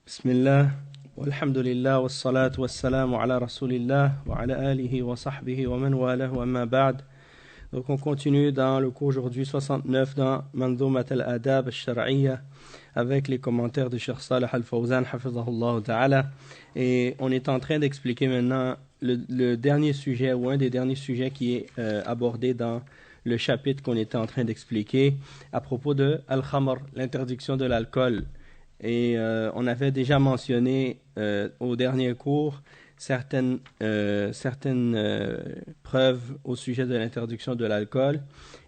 Bismillah, walhamdulillah, wassalatu wassalamu ala rasulillah, wa ala alihi wa sahbihi wa man walahu amma ba'd. Donc on continue dans le cours aujourd'hui 69 dans Manzumat al-Adab al-Shar'iyya avec les commentaires de Cheikh Salih al-Fawzan hafizahullah ta'ala, et on est en train d'expliquer maintenant le dernier sujet ou un des derniers sujets qui est abordé dans le chapitre qu'on était en train d'expliquer à propos de al-khamr, l'interdiction de l'alcool. Et on avait déjà mentionné au dernier cours certaines preuves au sujet de l'interdiction de l'alcool.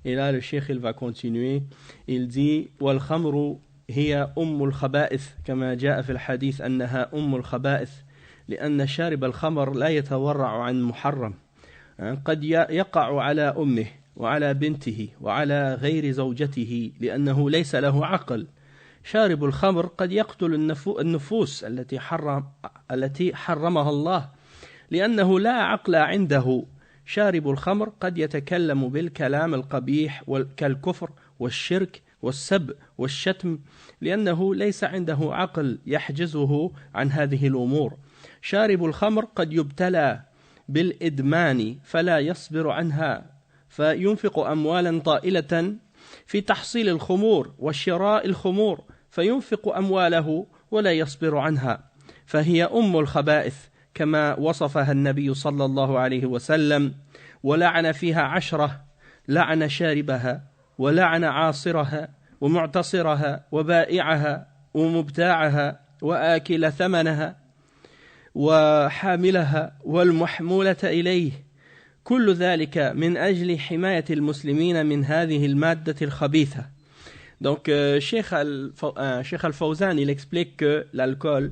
Et là, le cheikh il va continuer. Il dit wal khamru hiya ummul khaba'ith kama jaa fi al-hadith annaha ummul khaba'ith لأن شارب الخمر لا يتورع عن محرم قد يقع على أمه وعلى بنته وعلى غير زوجته لأنه ليس له عقل. شارب الخمر قد يقتل النفوس التي حرمها الله لأنه لا عقل عنده. شارب الخمر قد يتكلم بالكلام القبيح كالكفر والشرك والسب والشتم لأنه ليس عنده عقل يحجزه عن هذه الأمور. شارب الخمر قد يبتلى بالإدمان فلا يصبر عنها فينفق أموالا طائلة في تحصيل الخمور وشراء الخمور فينفق أمواله ولا يصبر عنها فهي أم الخبائث كما وصفها النبي صلى الله عليه وسلم ولعن فيها 10 لعن شاربها ولعن عاصرها ومعتصرها وبائعها ومبتاعها وآكل ثمنها وحاملها والمحمولة إليه كل ذلك من أجل حماية المسلمين من هذه المادة الخبيثة. Donc Cheikh Al-Fawzan il explique que l'alcool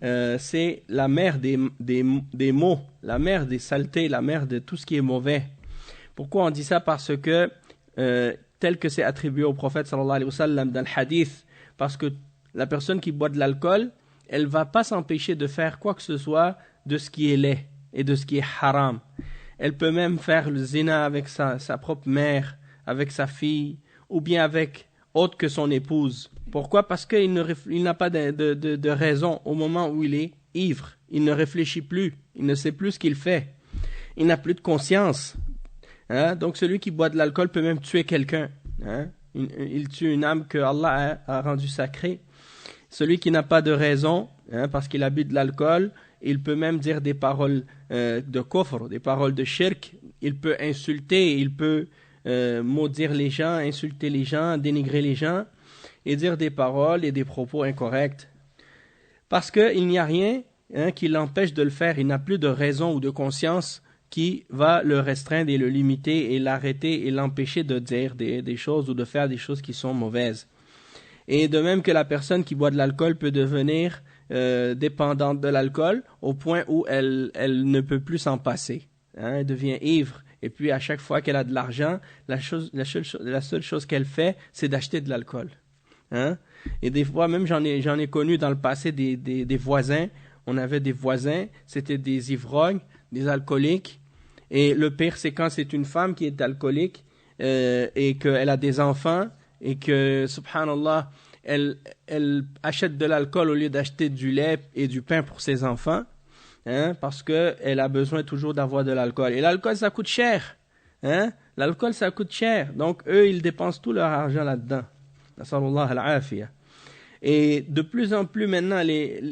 c'est la mère des maux, la mère des saletés, la mère de tout ce qui est mauvais. Pourquoi on dit ça? Parce que tel que c'est attribué au prophète sallallahu alayhi wa sallam dans le hadith, parce que la personne qui boit de l'alcool, elle va pas s'empêcher de faire quoi que ce soit de ce qui est laid et de ce qui est haram. Elle peut même faire le zina avec sa propre mère, avec sa fille, ou bien avec autre que son épouse. Pourquoi? Parce qu'il n'a pas de raison au moment où il est ivre. Il ne réfléchit plus, il ne sait plus ce qu'il fait. Il n'a plus de conscience. Hein? Donc celui qui boit de l'alcool peut même tuer quelqu'un. Hein? Il tue une âme que Allah a rendue sacrée. Celui qui n'a pas de raison, hein, parce qu'il a bu de l'alcool, il peut même dire des paroles de kufr, des paroles de shirk. Il peut insulter, il peut maudire les gens, insulter les gens, dénigrer les gens et dire des paroles et des propos incorrects. Parce qu'il n'y a rien qui l'empêche de le faire. Il n'a plus de raison ou de conscience qui va le restreindre et le limiter et l'arrêter et l'empêcher de dire des choses ou de faire des choses qui sont mauvaises. Et de même que la personne qui boit de l'alcool peut devenir dépendante de l'alcool au point où elle ne peut plus s'en passer. Hein, elle devient ivre. Et puis à chaque fois qu'elle a de l'argent, la seule chose qu'elle fait, c'est d'acheter de l'alcool. Hein? Et des fois, même j'en ai connu dans le passé des voisins. On avait des voisins, c'était des ivrognes, des alcooliques. Et le pire, c'est quand c'est une femme qui est alcoolique et qu'elle a des enfants et que, subhanallah, elle achète de l'alcool au lieu d'acheter du lait et du pain pour ses enfants, hein, parce qu'elle a besoin toujours d'avoir de l'alcool. Et l'alcool, ça coûte cher. Hein? L'alcool, ça coûte cher. Donc, eux, ils dépensent tout leur argent là-dedans. Nasallallahu al-afiyah. Et de plus en plus maintenant,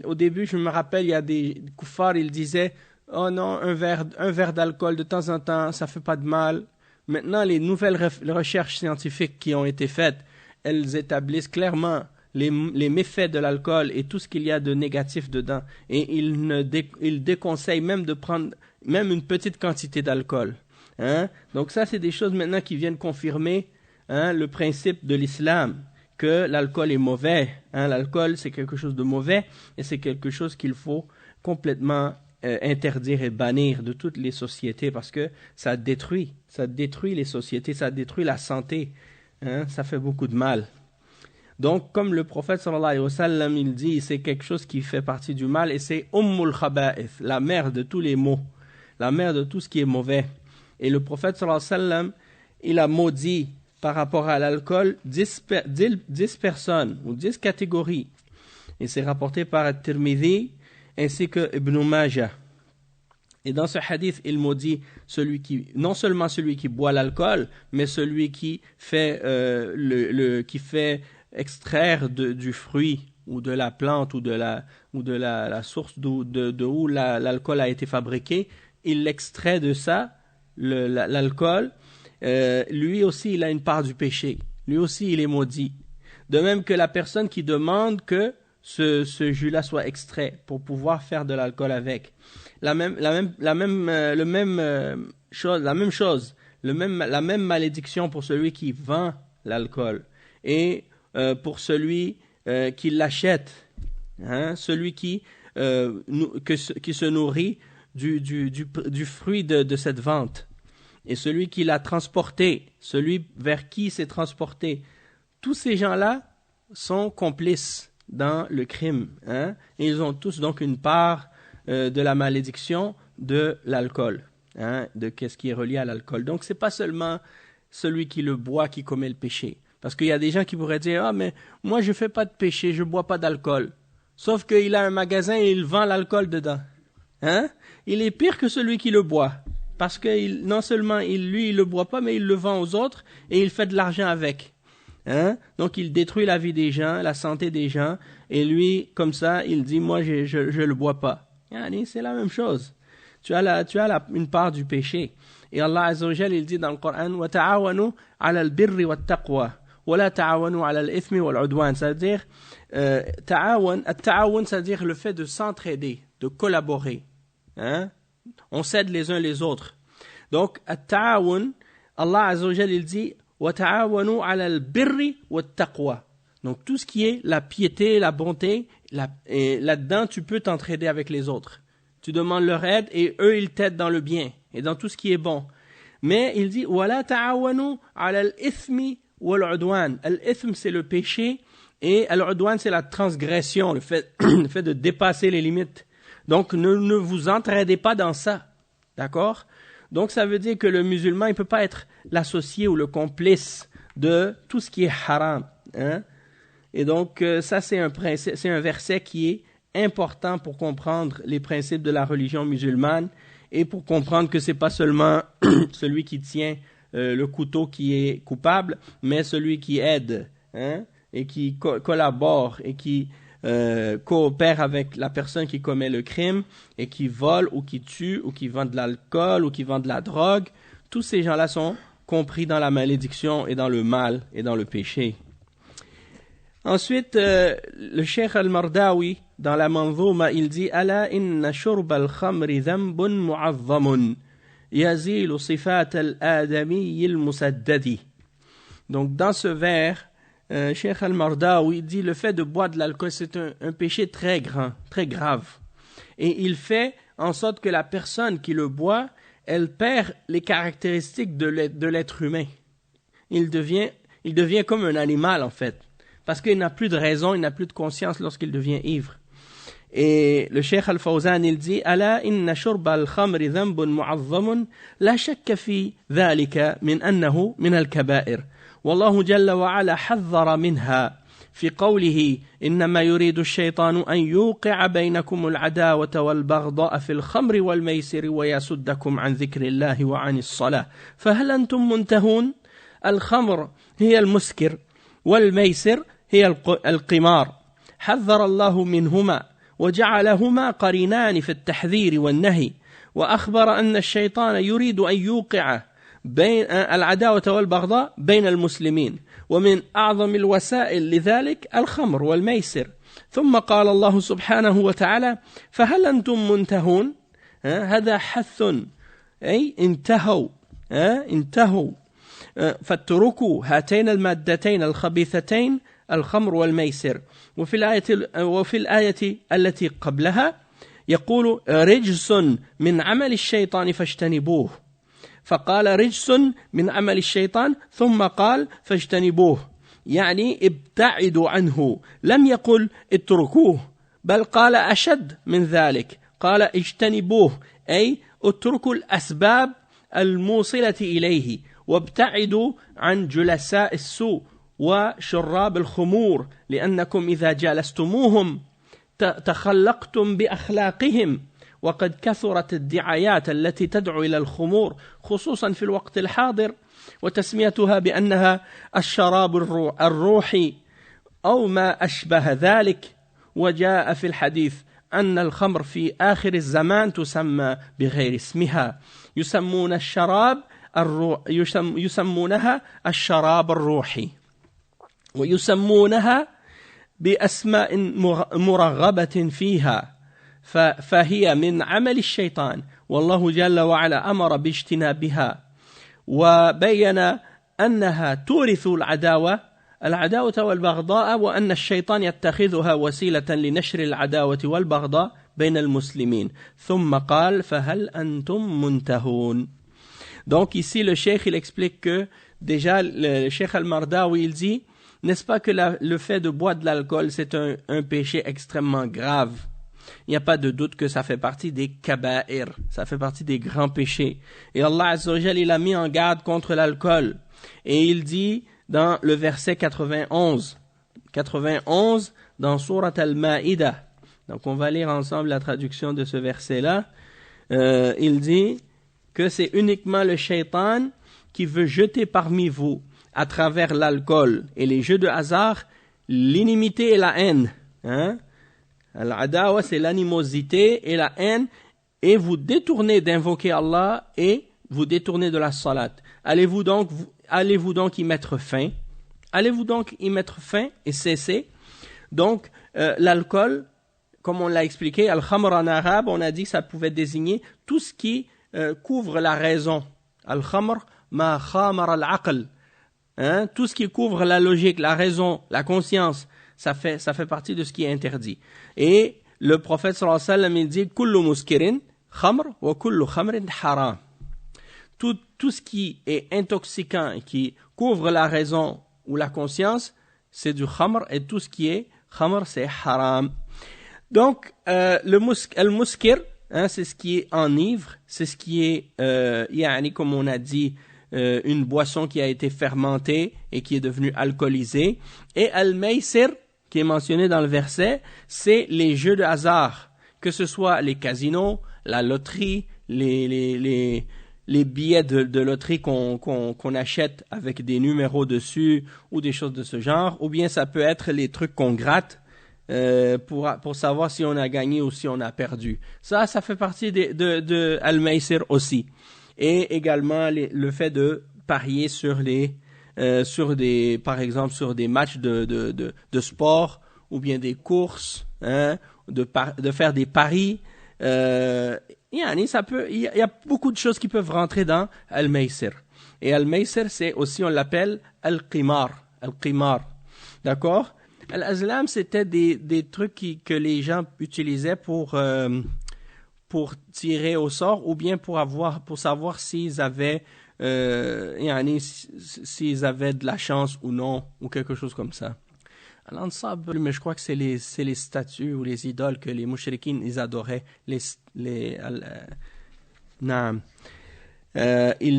au début, je me rappelle, il y a des kuffars, ils disaient « Oh non, un verre d'alcool de temps en temps, ça fait pas de mal. » Maintenant, les nouvelles recherches scientifiques qui ont été faites, elles établissent clairement les méfaits de l'alcool et tout ce qu'il y a de négatif dedans. Et ils déconseillent même de prendre même une petite quantité d'alcool. Hein? Donc ça, c'est des choses maintenant qui viennent confirmer le principe de l'islam, que l'alcool est mauvais. Hein? L'alcool, c'est quelque chose de mauvais et c'est quelque chose qu'il faut complètement interdire et bannir de toutes les sociétés parce que ça détruit les sociétés, ça détruit la santé, hein, ça fait beaucoup de mal. Donc comme le prophète sallallahu alayhi wa sallam il dit, c'est quelque chose qui fait partie du mal et c'est ummul khaba'ith, la mère de tous les maux, la mère de tout ce qui est mauvais. Et le prophète sallallahu alayhi wa sallam il a maudit par rapport à l'alcool 10 personnes ou 10 catégories Et c'est rapporté par At-Tirmidhi ainsi que Ibn Majah. Et dans ce hadith, il maudit non seulement celui qui boit l'alcool, mais celui qui fait, qui fait extraire du fruit ou de la plante ou de la source d'où l'alcool a été fabriqué. Il l'extrait de ça, l'alcool. Lui aussi, il a une part du péché. Lui aussi, il est maudit. De même que la personne qui demande que ce jus-là soit extrait pour pouvoir faire de l'alcool avec. La même chose, la même malédiction pour celui qui vend l'alcool et pour celui qui l'achète, celui qui se nourrit du fruit de cette vente et celui qui l'a transporté, celui vers qui c'est transporté. Tous ces gens-là sont complices dans le crime. Et ils ont tous donc une part de la malédiction de l'alcool, de qu'est-ce qui est relié à l'alcool. Donc c'est pas seulement celui qui le boit qui commet le péché. Parce qu'il y a des gens qui pourraient dire « Ah, mais moi je fais pas de péché, je bois pas d'alcool. » Sauf qu'il a un magasin et il vend l'alcool dedans. Il est pire que celui qui le boit. Parce que non seulement il le boit pas, mais il le vend aux autres et il fait de l'argent avec. Donc il détruit la vie des gens, la santé des gens, et lui, comme ça, il dit « Moi je le bois pas. » C'est la même chose. Tu as une part du péché. Et Allah Azza wa Jal, il dit dans le Coran « Wa ta'awanu ala al-birri wa taqwa, wa la ta'awanu ala al-ithmi wa al-udwan » C'est-à-dire, ta'awan, c'est-à-dire le fait de s'entraider, de collaborer. On s'aide les uns les autres. Donc, ta'awan, Allah Azza wa Jal, il dit « Wa ta'awanu ala al-birri wa taqwa » Donc, tout ce qui est la piété, la bonté, et là-dedans, tu peux t'entraider avec les autres. Tu demandes leur aide et eux, ils t'aident dans le bien et dans tout ce qui est bon. Mais il dit « Wala ta'awanu ala al-ithmi wal-udwan » Al-ithm, c'est le péché et al-udwan, c'est la transgression, le fait de dépasser les limites. Donc, ne vous entraidez pas dans ça. D'accord? Donc, ça veut dire que le musulman, il ne peut pas être l'associé ou le complice de tout ce qui est haram. Et donc, ça, c'est un verset qui est important pour comprendre les principes de la religion musulmane et pour comprendre que c'est pas seulement celui qui tient le couteau qui est coupable, mais celui qui aide et qui collabore et qui coopère avec la personne qui commet le crime et qui vole ou qui tue ou qui vend de l'alcool ou qui vend de la drogue. Tous ces gens-là sont compris dans la malédiction et dans le mal et dans le péché. Ensuite, le Cheikh al-Mardawi, dans la Manzouma, il dit « Ala inna shurba al-khamri dhanbun mu'azzamun, yazilu sifat al-adami al-musaddadi » Donc, dans ce vers, Cheikh al-Mardawi dit « Le fait de boire de l'alcool, c'est un péché très grand, très grave. Et il fait en sorte que la personne qui le boit, elle perd les caractéristiques de l'être humain. Il devient comme un animal, en fait. Parce qu'il n'a plus de raison, il n'a plus de conscience lorsqu'il devient ivre. Et le Cheikh Al-Fawzan, il dit « Ala inna shurba al-khamri dhanbun mu'azzamun, la shakka fi dhalika min annahu min al-kaba'ir. Wallahu jalla wa ala hazzara minha. في قوله إنما يريد الشيطان أن يوقع بينكم العداوة والبغضاء في الخمر والميسر ويصدكم عن ذكر الله وعن الصلاة فهل أنتم منتهون؟ الخمر هي المسكر والميسر هي القمار حذر الله منهما وجعلهما قرينان في التحذير والنهي وأخبر أن الشيطان يريد أن يوقع بين العداوة والبغضاء بين المسلمين ومن أعظم الوسائل لذلك الخمر والميسر ثم قال الله سبحانه وتعالى فهل أنتم منتهون هذا حث أي انتهوا فاتركوا هاتين المادتين الخبيثتين الخمر والميسر وفي الآية التي قبلها يقول رجس من عمل الشيطان فاجتنبوه فقال رجس من عمل الشيطان ثم قال فاجتنبوه يعني ابتعدوا عنه لم يقل اتركوه بل قال أشد من ذلك قال اجتنبوه أي اتركوا الأسباب الموصلة إليه وابتعدوا عن جلساء السوء وشراب الخمور لأنكم إذا جالستموهم تخلقتم بأخلاقهم وقد كثرت الدعايات التي تدعو إلى الخمور خصوصا في الوقت الحاضر وتسميتها بأنها الشراب الروحي أو ما أشبه ذلك. وجاء في الحديث أن الخمر في آخر الزمان تسمى بغير اسمها، يسمونها الشراب الروحي ويسمونها بأسماء مرغبة فيها، فهي من عمل الشيطان، والله جل وعلا أمر باجتنابها وبين أنها تورث العداوة والبغضاء، وأن الشيطان يتخذها وسيلة لنشر العداوة والبغضاء بين المسلمين. ثم قال فهل أنتم منتهون. Donc ici le cheikh il explique que déjà le cheikh al-Mardawi il dit, n'est-ce pas que le fait de boire de l'alcool c'est un péché extrêmement grave. Il n'y a pas de doute que ça fait partie des kaba'ir, ça fait partie des grands péchés. Et Allah Azza wa Jalla il a mis en garde contre l'alcool. Et il dit dans le verset 91 dans Surat Al-Ma'idah. Donc on va lire ensemble la traduction de ce verset-là. Il dit que c'est uniquement le shaitan qui veut jeter parmi vous, à travers l'alcool et les jeux de hasard, l'inimité et la haine. Al-Adawa, c'est l'animosité et la haine, et vous détournez d'invoquer Allah et vous détournez de la salat. Allez-vous donc y mettre fin? Allez-vous donc y mettre fin et cesser? Donc, l'alcool, comme on l'a expliqué, al-khamr en arabe, on a dit que ça pouvait désigner tout ce qui couvre la raison. Al-khamr ma khamar al-aql. Tout ce qui couvre la logique, la raison, la conscience, ça fait partie de ce qui est interdit. Et le prophète sallallahu alayhi wa sallam, il dit kullu muskirin khamr wa kullu khamrin haram. Tout ce qui est intoxicant et qui couvre la raison ou la conscience, c'est du khamr, et tout ce qui est khamr, c'est haram. Donc, le muskir, c'est ce qui est enivre, c'est ce qui est, comme on a dit, une boisson qui a été fermentée et qui est devenue alcoolisée. Et al-maysir, qui est mentionné dans le verset, c'est les jeux de hasard, que ce soit les casinos, la loterie, les billets de loterie qu'on achète avec des numéros dessus ou des choses de ce genre, ou bien ça peut être les trucs qu'on gratte pour savoir si on a gagné ou si on a perdu. Ça fait partie de al-maysir aussi. Et également le fait de parier par exemple sur des matchs de sport ou bien des courses, de faire des paris. Il y a beaucoup de choses qui peuvent rentrer dans al-maysir. Et al-maysir, c'est aussi, on l'appelle al-qimar. D'accord? Al-azlam, c'était des trucs que les gens utilisaient pour tirer au sort, ou bien pour savoir s'ils avaient de la chance ou non, ou quelque chose comme ça. Al-ansab, mais je crois que c'est les statues ou les idoles que les mouchriquines ils adoraient. Il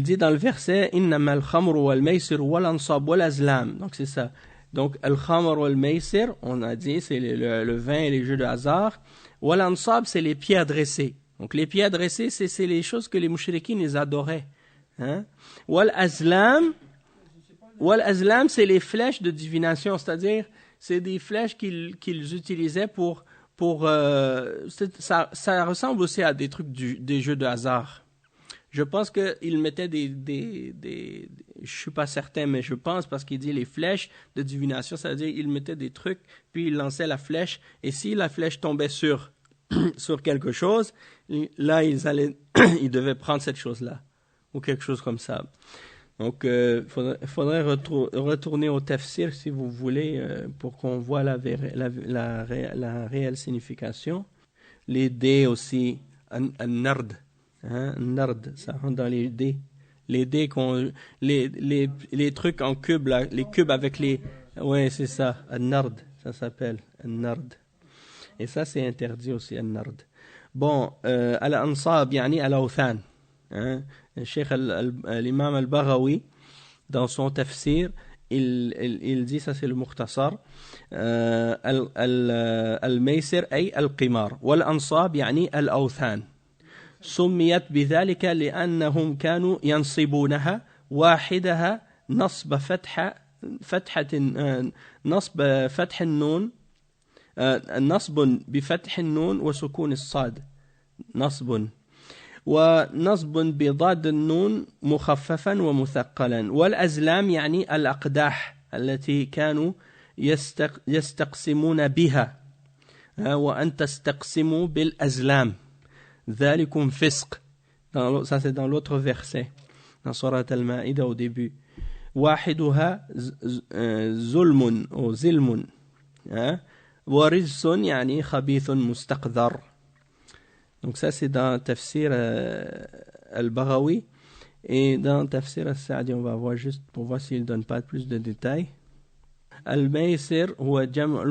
dit dans le verset innama al-khamr wal-maysir wal-ansab wal-azlam. Donc c'est ça. Donc al-khamr wal-maysir, on a dit c'est le vin et les jeux de hasard. Wal-ansab, c'est les pierres dressées. Donc les pierres dressées, c'est les choses que les mouchriquines ils adoraient. Wal-azlam, c'est les flèches de divination, c'est-à-dire c'est des flèches qu'ils utilisaient pour ça ressemble aussi à des trucs des jeux de hasard. Je pense qu'ils mettaient je suis pas certain, mais je pense, parce qu'il dit les flèches de divination, c'est-à-dire ils mettaient des trucs, puis ils lançaient la flèche, et si la flèche tombait sur quelque chose, là ils devaient prendre cette chose-là, ou quelque chose comme ça. Donc, faudrait retourner au tafsir si vous voulez, pour qu'on voit la réelle signification. Les dés aussi, un-nard, nard, ça rentre dans les dés. Les dés les trucs en cube là, les cubes avec ouais, c'est ça, un-nard, ça s'appelle un-nard. Et ça c'est interdit aussi, un-nard. Bon, al-ansab, yani al-awthan. Cheikh l'imam al-Baghawi, dans son tafsir, il dit, ça c'est le mukhtasar, الميسر أي القمار والأنصاب يعني الأوثان سميت بذلك لأنهم كانوا ينصبونها واحدها نصب نصب فتح النون نصب بفتح النون وسكون الصاد نصب ونصب بضاد النون مخففا ومثقلا والأزلام يعني الأقداح التي كانوا يستقسمون بها وأن تستقسموا بالأزلام ذلكم فسق. Ça c'est dans l'autre verset dans Surat Al-Ma'ida au début. واحدها ظلم أو ظلم ورجس يعني خبيث مستقذر. Donc ça c'est dans Tafsir Al-Baghawi et dans Tafsir Al-Sa'di on va voir juste pour voir s'il ne donne pas plus de détails. الميسر هو جمع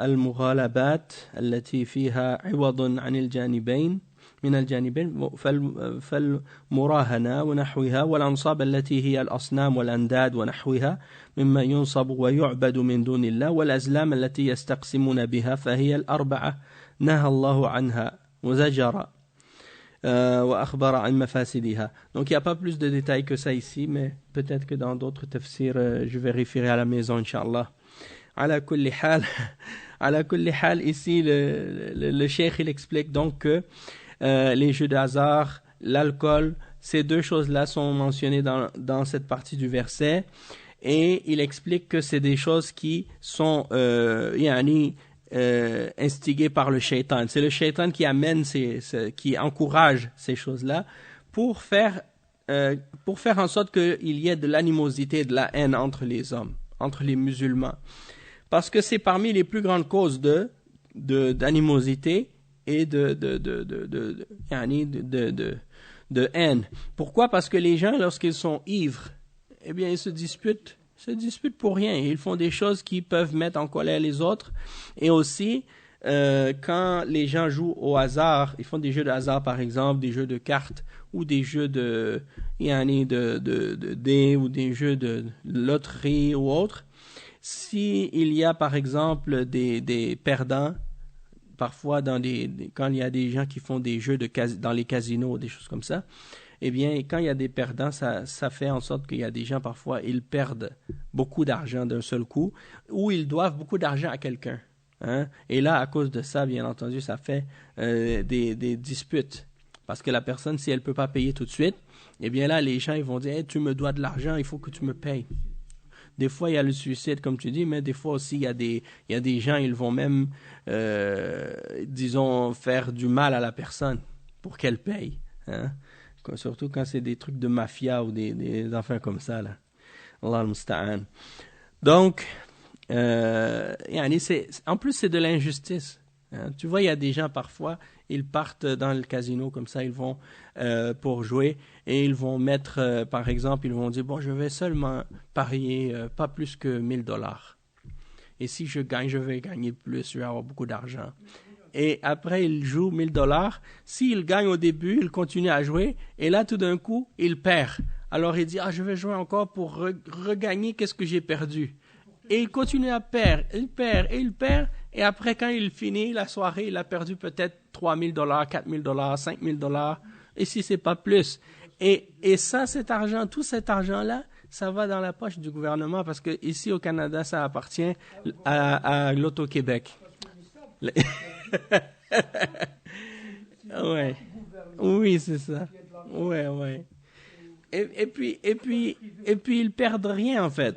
المغالبات التي فيها عوض عن الجانبين من الجانبين فالمراهنة ونحوها والأنصاب التي هي الأصنام والأنداد ونحوها مما ينصب ويعبد من دون الله والأزلام التي يستقسمون بها فهي الأربعة نهى الله عنها وزجر وأخبر عن مفاسدها. Donc il n'y a pas plus de détails que ça ici, mais peut-être que dans d'autres tafsirs je vérifierai à la maison, Inch'Allah. على كل حال ici le cheikh il explique donc que les jeux de hasard, l'alcool, ces deux choses-là sont mentionnées dans cette partie du verset et il explique que c'est des choses qui sont instigées par le shaitan. C'est le shaitan qui amène qui encourage ces choses-là pour faire en sorte qu'il y ait de l'animosité, de la haine entre les hommes, entre les musulmans. Parce que c'est parmi les plus grandes causes d'animosité et de haine. Pourquoi? Parce que les gens, lorsqu'ils sont ivres, eh bien, ils se disputent pour rien. Ils font des choses qui peuvent mettre en colère les autres. Et aussi, quand les gens jouent au hasard, ils font des jeux de hasard, par exemple, des jeux de cartes, ou des jeux de dés, ou des jeux de loterie ou autres. S'il y a, par exemple, des perdants, parfois quand il y a des gens qui font des jeux dans les casinos, des choses comme ça, eh bien, quand il y a des perdants, ça fait en sorte qu'il y a des gens, parfois, ils perdent beaucoup d'argent d'un seul coup, ou ils doivent beaucoup d'argent à quelqu'un. Hein? Et là, à cause de ça, bien entendu, ça fait des disputes. Parce que la personne, si elle ne peut pas payer tout de suite, eh bien là, les gens, ils vont dire hey, « tu me dois de l'argent, il faut que tu me payes ». Des fois, il y a le suicide, comme tu dis, mais des fois aussi, il y a des gens, ils vont même, disons, faire du mal à la personne pour qu'elle paye. Hein? Surtout quand c'est des trucs de mafia ou des affaires comme ça. Là. Allah al-Musta'an. Donc, en plus, c'est de l'injustice. Hein? Tu vois, il y a des gens, parfois, ils partent dans le casino comme ça, ils vont pour jouer et ils vont mettre, par exemple, ils vont dire, bon, je vais seulement parier pas plus que $1000. Et si je gagne, je vais gagner plus, je vais avoir beaucoup d'argent. Et après, ils jouent $1000. S'il gagne au début, il continue à jouer et là, tout d'un coup, il perd. Alors, il dit, je vais jouer encore pour regagner qu'est-ce que j'ai perdu. Et il continue à perdre, il perd. Et après, quand il finit la soirée, il a perdu peut-être $3000, $4000, $5000, et si c'est pas plus. Et ça, tout cet argent-là, ça va dans la poche du gouvernement parce que ici au Canada, ça appartient à l'Auto-Québec. Ouais. Oui, c'est ça. Ouais. Et puis, ils perdent rien en fait.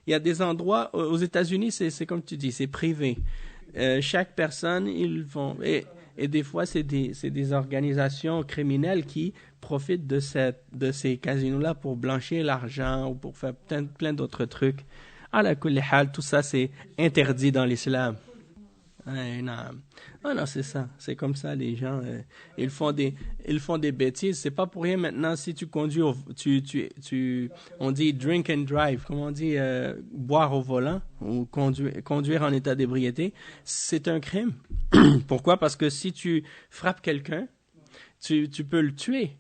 Il y a des endroits, aux États-Unis, c'est comme tu dis, c'est privé. Chaque personne, ils vont... Et des fois, c'est des organisations criminelles qui profitent de ces casinos-là pour blanchir l'argent ou pour faire plein d'autres trucs. Ala kulli hal, tout ça, c'est interdit dans l'islam. Non, c'est ça. C'est comme ça, les gens, ils font des bêtises. C'est pas pour rien maintenant, si tu conduis, on dit drink and drive, comme on dit, boire au volant ou conduire en état d'ébriété, c'est un crime. Pourquoi? Parce que si tu frappes quelqu'un, tu peux le tuer.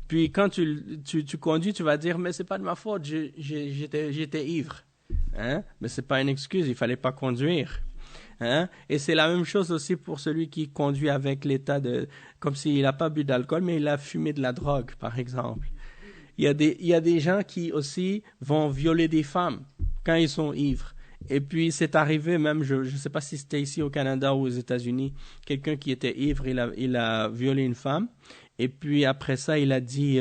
Puis quand tu conduis, tu vas dire, mais c'est pas de ma faute, j'étais ivre. Hein? Mais c'est pas une excuse, il fallait pas conduire. Hein? Et c'est la même chose aussi pour celui qui conduit avec l'état de, comme s'il n'a pas bu d'alcool, mais il a fumé de la drogue, par exemple. Il y a des gens qui aussi vont violer des femmes quand ils sont ivres. Et puis c'est arrivé même, je ne sais pas si c'était ici au Canada ou aux États-Unis, quelqu'un qui était ivre, il a violé une femme. Et puis après ça, il a dit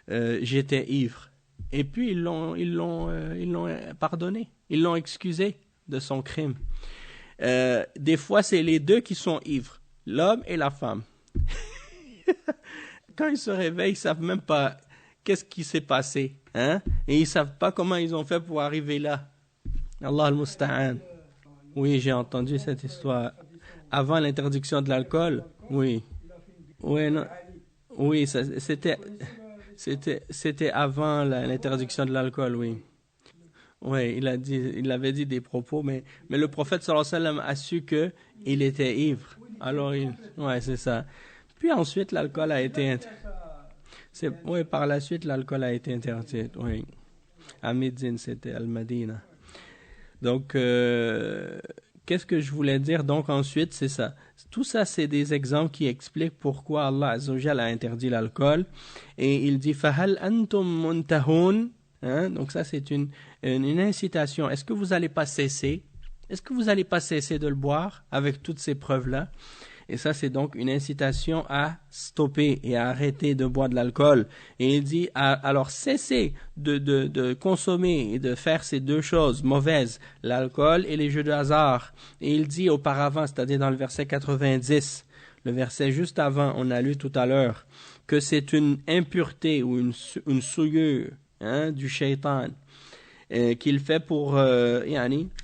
j'étais ivre. Et puis ils l'ont pardonné, ils l'ont excusé de son crime. Des fois, c'est les deux qui sont ivres, l'homme et la femme. Quand ils se réveillent, ils savent même pas qu'est-ce qui s'est passé, hein? Et ils savent pas comment ils ont fait pour arriver là. Allah al-Musta'an. Oui, j'ai entendu cette histoire. Avant l'interdiction de l'alcool, oui. Oui, non. Oui, c'était avant l'interdiction de l'alcool, oui. Oui, il avait dit des propos, mais le prophète sallallahu alayhi wa sallam a su que il était ivre. Alors, ouais, c'est ça. Puis ensuite, l'alcool a été oui, par la suite, l'alcool a été interdit, oui. À Médine, c'était Al-Madina. Donc, qu'est-ce que je voulais dire? Donc, ensuite, c'est ça. Tout ça, c'est des exemples qui expliquent pourquoi Allah Azza wa Jalla a interdit l'alcool. Et il dit, فَهَلْ أَنْتُمْ مُنْتَهُونَ? Hein? Donc, ça, c'est une incitation. Est-ce que vous n'allez pas cesser? Est-ce que vous n'allez pas cesser de le boire avec toutes ces preuves-là? Et ça, c'est donc une incitation à stopper et à arrêter de boire de l'alcool. Et il dit, alors cessez de consommer et de faire ces deux choses mauvaises, l'alcool et les jeux de hasard. Et il dit auparavant, c'est-à-dire dans le verset 90, le verset juste avant, on a lu tout à l'heure, que c'est une impureté ou une souillure du shaitan qu'il fait pour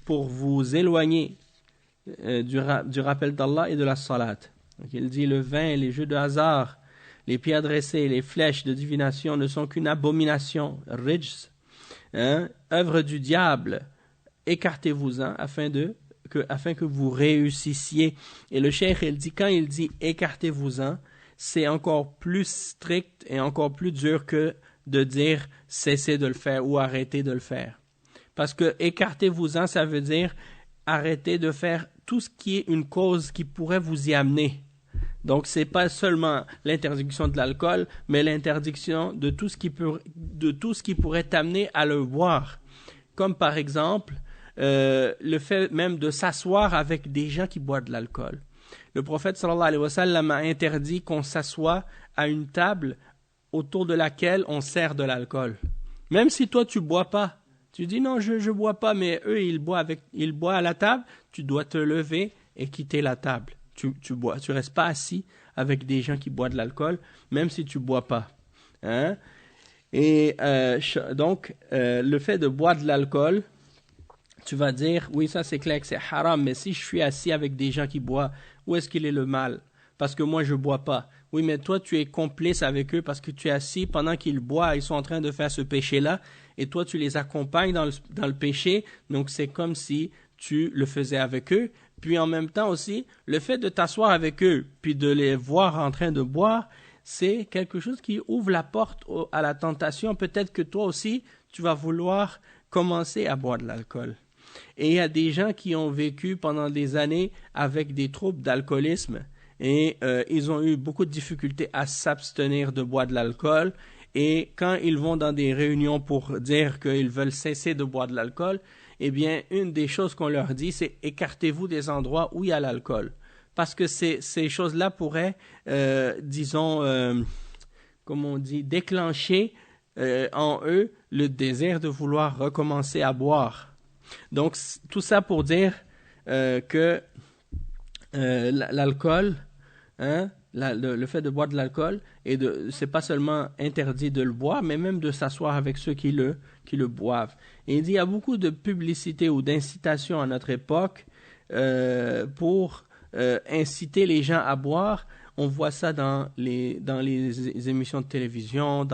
vous éloigner du rappel d'Allah et de la salat. Donc il dit le vin, les jeux de hasard, les pieds dressés, les flèches de divination ne sont qu'une abomination, rijs, œuvre du diable. Écartez-vous-en afin que vous réussissiez. Et le cheikh, il dit, quand il dit écartez-vous-en, c'est encore plus strict et encore plus dur que de dire cessez de le faire ou arrêtez de le faire. Parce que écartez-vous-en, ça veut dire arrêtez de faire tout ce qui est une cause qui pourrait vous y amener. Donc, c'est pas seulement l'interdiction de l'alcool, mais l'interdiction de tout ce qui pourrait t'amener à le boire. Comme par exemple, le fait même de s'asseoir avec des gens qui boivent de l'alcool. Le prophète sallallahu alayhi wa sallam a interdit qu'on s'assoie à une table autour de laquelle on sert de l'alcool. Même si toi tu bois pas, tu dis non, je bois pas, mais eux ils boivent à la table, tu dois te lever et quitter la table. Tu restes pas assis avec des gens qui boivent de l'alcool, même si tu bois pas. Hein? Et donc le fait de boire de l'alcool, tu vas dire oui, ça c'est clair que c'est haram, mais si je suis assis avec des gens qui boivent, où est-ce qu'il est le mal? Parce que moi je bois pas. Oui, mais toi tu es complice avec eux parce que tu es assis pendant qu'ils boivent, ils sont en train de faire ce péché-là, et toi tu les accompagnes dans le péché, donc c'est comme si tu le faisais avec eux. Puis en même temps aussi, le fait de t'asseoir avec eux, puis de les voir en train de boire, c'est quelque chose qui ouvre la porte à la tentation. Peut-être que toi aussi, tu vas vouloir commencer à boire de l'alcool. Et il y a des gens qui ont vécu pendant des années avec des troubles d'alcoolisme et ils ont eu beaucoup de difficultés à s'abstenir de boire de l'alcool. Et quand ils vont dans des réunions pour dire qu'ils veulent cesser de boire de l'alcool, eh bien, une des choses qu'on leur dit, c'est écartez-vous des endroits où il y a l'alcool. Parce que ces choses-là pourraient, comme on dit, déclencher en eux le désir de vouloir recommencer à boire. Donc, tout ça pour dire que l'alcool, le fait de boire de l'alcool, c'est pas seulement interdit de le boire, mais même de s'asseoir avec ceux qui le boivent. Et il dit, il y a beaucoup de publicité ou d'incitation à notre époque pour inciter les gens à boire. On voit ça dans les émissions de télévision,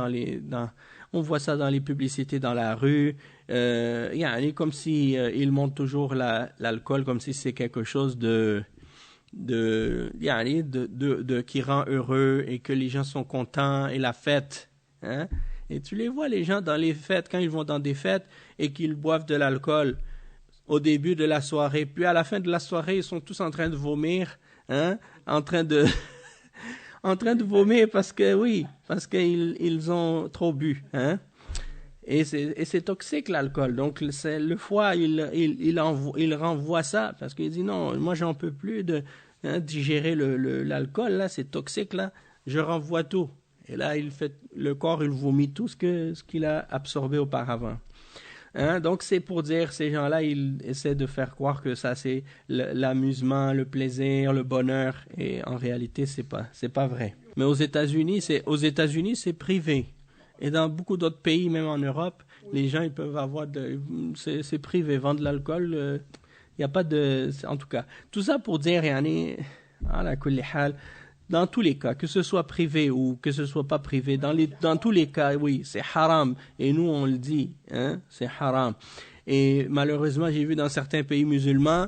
on voit ça dans les publicités dans la rue. Comme si ils montrent toujours l'alcool comme si c'est quelque chose de qui rend heureux et que les gens sont contents et la fête. Hein? Et tu les vois, les gens, dans les fêtes, quand ils vont dans des fêtes et qu'ils boivent de l'alcool au début de la soirée, puis à la fin de la soirée, ils sont tous en train de vomir, hein? En train de vomir parce qu'ils ont trop bu, hein? Et c'est toxique, l'alcool. Donc, le foie, il renvoie ça parce qu'il dit non, moi, j'en peux plus de digérer l'alcool, là, c'est toxique, là, je renvoie tout. Et là, le corps, il vomit tout ce qu'il a absorbé auparavant. Hein? Donc, c'est pour dire, ces gens-là, ils essaient de faire croire que ça, c'est l'amusement, le plaisir, le bonheur. Et en réalité, c'est pas vrai. Mais aux États-Unis, c'est privé. Et dans beaucoup d'autres pays, même en Europe, les gens, ils peuvent avoir c'est privé, vendre de l'alcool. Il n'y a pas de... En tout cas, tout ça pour dire, dans tous les cas, que ce soit privé ou que ce soit pas privé, dans tous les cas, oui, c'est haram. Et nous, on le dit, hein, c'est haram. Et malheureusement, j'ai vu dans certains pays musulmans,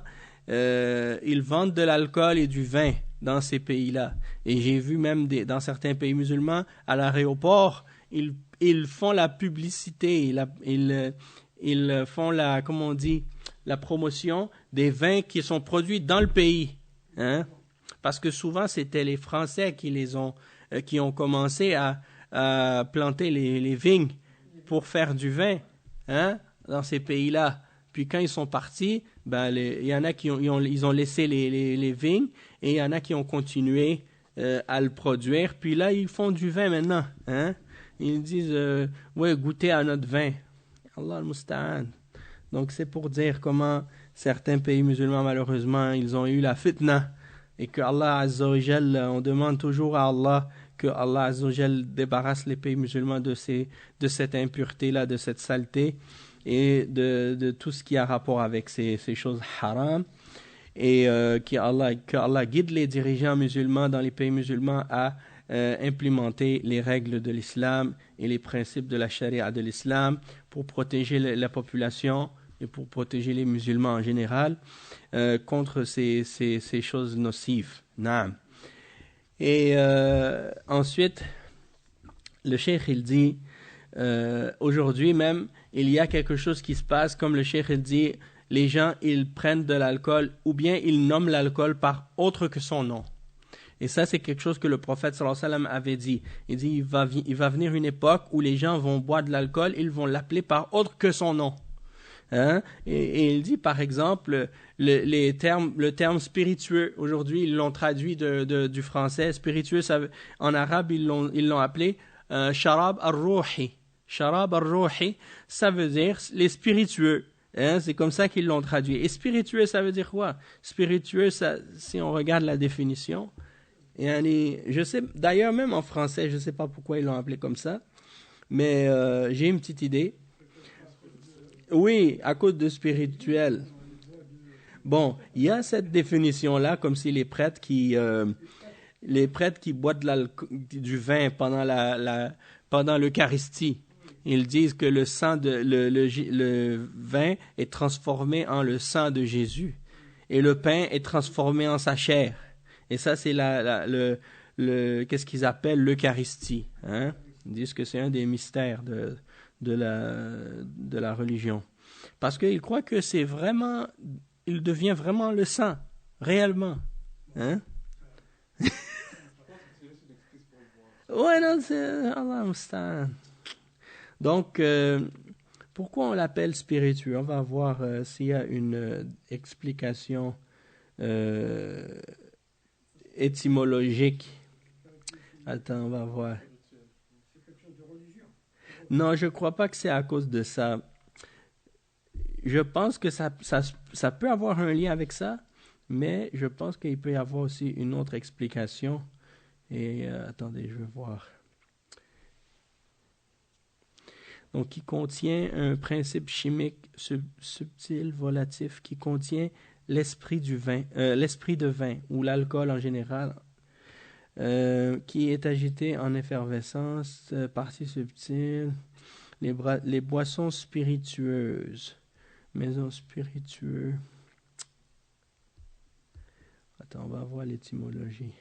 ils vendent de l'alcool et du vin dans ces pays-là. Et j'ai vu même dans certains pays musulmans, à l'aéroport, ils font la publicité, ils font comment on dit, la promotion des vins qui sont produits dans le pays, hein? Parce que souvent, c'était les Français qui ont commencé à planter les vignes pour faire du vin, hein, dans ces pays-là. Puis quand ils sont partis, il y en a ils ont laissé les vignes et il y en a qui ont continué à le produire. Puis là, ils font du vin maintenant, hein. Ils disent, ouais, goûtez à notre vin. Allah al-Musta'an. Donc, c'est pour dire comment certains pays musulmans, malheureusement, ils ont eu la fitna. Et que Allah Azza wa Jal, on demande toujours à Allah que Allah Azza wa Jal débarrasse les pays musulmans de cette impureté-là, de cette saleté et de tout ce qui a rapport avec ces choses haram. Et que Allah guide les dirigeants musulmans dans les pays musulmans à implémenter les règles de l'islam et les principes de la charia de l'islam pour protéger la population et pour protéger les musulmans en général contre ces choses nocives. Naam. Et ensuite, le cheikh, il dit, aujourd'hui même, il y a quelque chose qui se passe, comme le cheikh, il dit, les gens, ils prennent de l'alcool, ou bien ils nomment l'alcool par autre que son nom. Et ça, c'est quelque chose que le prophète sallallahu alayhi wa sallam avait dit. Il dit, il va venir une époque où les gens vont boire de l'alcool, ils vont l'appeler par autre que son nom. Hein? Et il dit, par exemple, le terme spiritueux, aujourd'hui, ils l'ont traduit du français. Spiritueux, en arabe, ils l'ont appelé sharab ar-ruhi. Sharab ar-ruhi, ça veut dire les spiritueux. Hein? C'est comme ça qu'ils l'ont traduit. Et spiritueux, ça veut dire quoi? Spiritueux, si on regarde la définition, je sais, d'ailleurs, même en français, je ne sais pas pourquoi ils l'ont appelé comme ça, mais j'ai une petite idée. Oui, à cause de spirituel. Bon, il y a cette définition-là, comme si les prêtres qui boivent du vin pendant l'Eucharistie, ils disent que le sang le vin est transformé en le sang de Jésus et le pain est transformé en sa chair. Et ça, c'est qu'est-ce qu'ils appellent l'Eucharistie. Hein? Ils disent que c'est un des mystères de la religion. Parce qu'ils croient que il devient vraiment le sang, réellement. Hein? Ouais, non, c'est Allah Mustaan. Donc, pourquoi on l'appelle spiritueux? On va voir s'il y a une explication étymologique. Attends, on va voir. Non, je ne crois pas que c'est à cause de ça. Je pense que ça peut avoir un lien avec ça, mais je pense qu'il peut y avoir aussi une autre explication. Et attendez, je vais voir. Donc, qui contient un principe chimique subtil, volatif, qui contient l'esprit de vin, ou l'alcool en général, qui est agité en effervescence, partie subtile, les boissons spiritueuses, maisons spiritueuses. Attends, on va voir l'étymologie.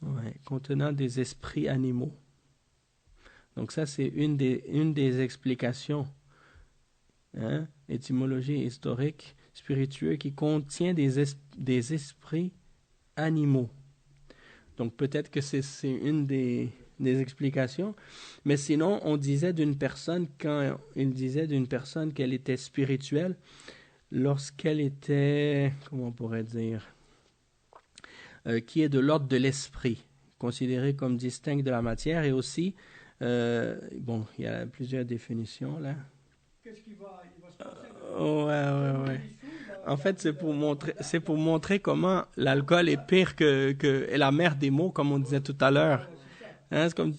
Ouais, contenant des esprits animaux. Donc ça, c'est une des explications. Hein? Étymologie historique, spiritueux, qui contient des esprits animaux. Donc peut-être que c'est une des explications. Mais sinon, on disait d'une personne, quand il disait d'une personne qu'elle était spirituelle, lorsqu'elle était, comment on pourrait dire, qui est de l'ordre de l'esprit, considérée comme distincte de la matière, et aussi, bon, il y a plusieurs définitions là. Qu'est-ce qu'il va se passer? Ouais. En fait, c'est pour montrer comment l'alcool est pire que la mère des mots, comme on disait tout à l'heure. Hein, c'est comme...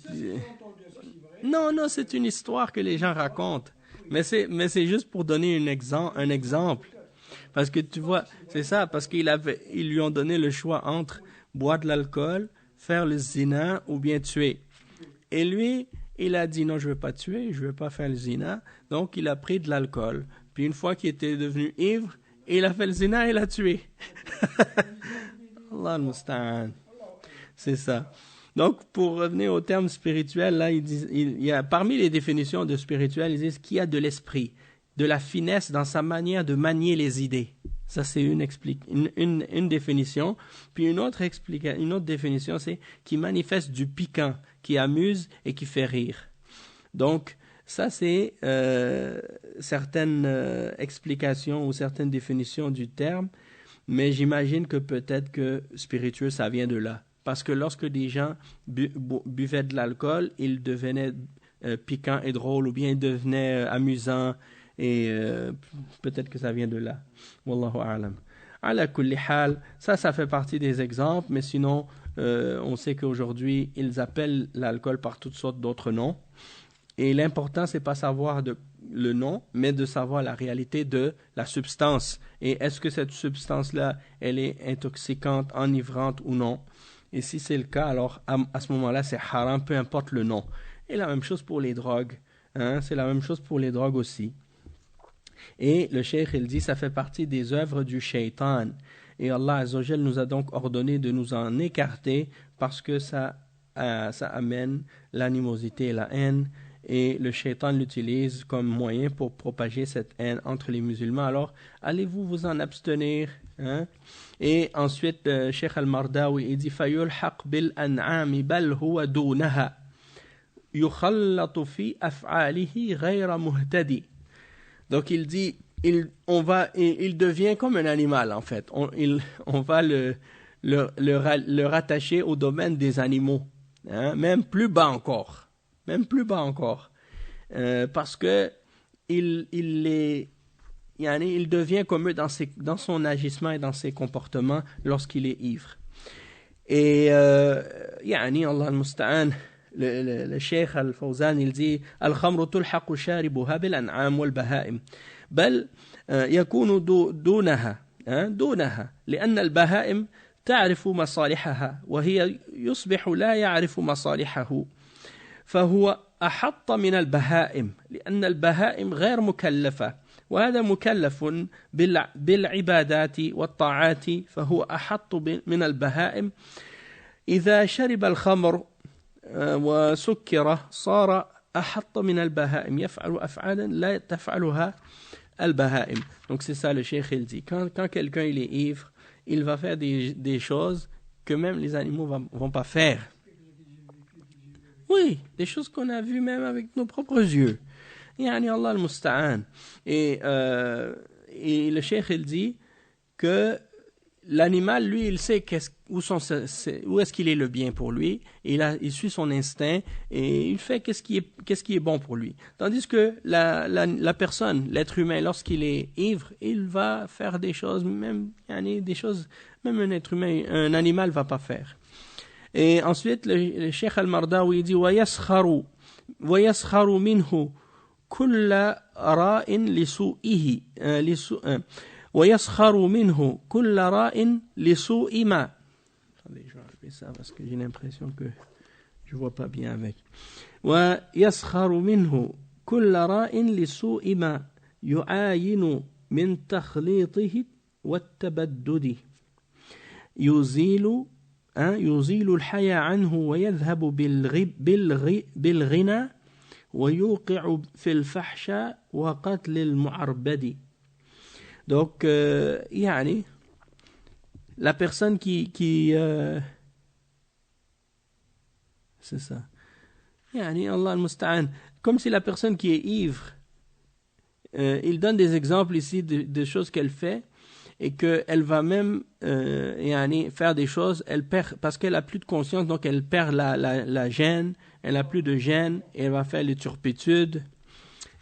Non, c'est une histoire que les gens racontent. Mais c'est juste pour donner un exemple. Parce que tu vois, c'est ça, parce ils lui ont donné le choix entre boire de l'alcool, faire le zina ou bien tuer. Et lui, il a dit non, je ne veux pas tuer, je ne veux pas faire le zina. Donc, il a pris de l'alcool. Puis une fois qu'il était devenu ivre, il a fait le zina et il a tué. Allah al-Musta'an. C'est ça. Donc, pour revenir au terme spirituel, là, il y a, parmi les définitions de spirituel, ils disent qu'il y a de l'esprit, de la finesse dans sa manière de manier les idées. Ça, c'est une définition. Puis une autre définition, c'est qui manifeste du piquant, qui amuse et qui fait rire. Donc, ça, c'est certaines explications ou certaines définitions du terme, mais j'imagine que peut-être que spiritueux, ça vient de là. Parce que lorsque des gens buvaient de l'alcool, ils devenaient piquants et drôles, ou bien ils devenaient amusants, et peut-être que ça vient de là. Wallahu a'lam. Ala kulli hal, ça fait partie des exemples, mais sinon, on sait qu'aujourd'hui, ils appellent l'alcool par toutes sortes d'autres noms. Et l'important, c'est pas savoir le nom, mais de savoir la réalité de la substance. Et est-ce que cette substance-là, elle est intoxicante, enivrante ou non? Et si c'est le cas, alors à ce moment-là, c'est haram, peu importe le nom. Et la même chose pour les drogues. Hein? C'est la même chose pour les drogues aussi. Et le cheikh, il dit, ça fait partie des œuvres du shaitan. Et Allah Azza wa Jal nous a donc ordonné de nous en écarter parce que ça amène l'animosité et la haine. Et le shaitan l'utilise comme moyen pour propager cette haine entre les musulmans. Alors, allez-vous vous en abstenir, hein? Et ensuite, Cheikh Al-Mardawi, il dit فَيُلْحَقْ بِالْأَنْعَامِ بَلْ هُوَ دُونَهَا يُخَلَّطُ فِي أَفْعَالِهِ غَيْرَ مُهْتَدِي. Donc, il dit, il devient comme un animal, en fait. On va le rattacher au domaine des animaux, hein? Même plus bas encore. Parce que il devient comme eux dans son agissement et dans ses comportements lorsqu'il est ivre. Et Allah al-Musta'an, le Cheikh Al-Fawzan, il dit Al-Khamru tulhaqu sharibuha bil-an'am wal-baha'im bal yakunu dunaha لأن البهائم تعرف مصالحها وهي يصبح لا يعرف مصالحه فهو أحط من البهائم لأن البهائم غير مكلفة وهذا مكلف بالعبادات والطاعات فهو أحط من البهائم إذا شرب الخمر وسكر صار أحط من البهائم يفعل أفعالا لا تفعلها البهائم. Donc c'est ça le cheikh il dit, quand quelqu'un il est ivre, il va faire des choses que même les animaux vont pas faire. Oui, des choses qu'on a vues même avec nos propres yeux. Yani Allah al-Musta'an. Et le cheikh il dit que l'animal, lui, il sait où est-ce qu'il est le bien pour lui. Et il suit son instinct et il fait qu'est-ce qui est bon pour lui. Tandis que la personne, l'être humain, lorsqu'il est ivre, il va faire des choses, même un être humain, un animal va pas faire. Et ensuite, le Cheikh Al-Mardawi dit وَيَسْخَرُ مِنْهُ كُلَّ رَاءٍ لِسُوئِهِ وَيَسْخَرُ مِنْهُ كُلَّ رَاءٍ لِسُوءِ مَا. Attendez, je vais enlever ça parce que j'ai l'impression que je vois pas bien avec. وَيَسْخَرُ مِنْهُ كُلَّ رَاءٍ لِسُوءِ مَا يُعَايِنُ من تخليطه والتبدد يزيل الحياء عنه ويذهب بالغنى ويوقع في الفحشاء وقتل المعربد. Donc, يعني, la personne qui c'est ça. Yani, Allah al-Musta'an. Comme si la personne qui est ivre, il donne des exemples ici de choses qu'elle fait et qu'elle va même yani, faire des choses, elle perd, parce qu'elle a plus de conscience, donc elle perd la gêne, elle a plus de gêne, et elle va faire les turpitudes.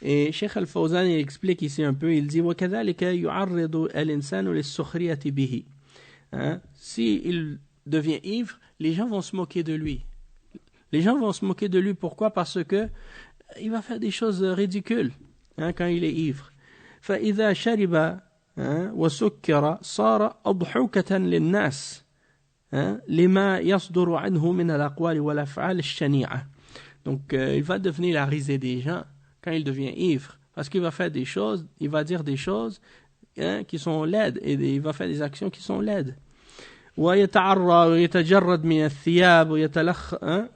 Et Cheikh Al-Fawzan il explique ici un peu, il dit وَكَذَلِكَ يُعَرِّضُ الْإِنسَانُ لِلسُّخْرِيَةِ بِهِ. Si il devient ivre, les gens vont se moquer de lui. Les gens vont se moquer de lui, pourquoi? Parce que il va faire des choses ridicules quand il est ivre. فَإِذَا شَرِبَ وسكر صار أضحوكة للناس لما يصدر عنه من الأقوال والأفعال الشنيعة. Donc il va devenir la risée des gens quand il devient ivre, parce qu'il va faire des choses, il va dire des choses qui sont laides, et il va faire des actions qui sont laides. ويتعرى ويتجرد من الثياب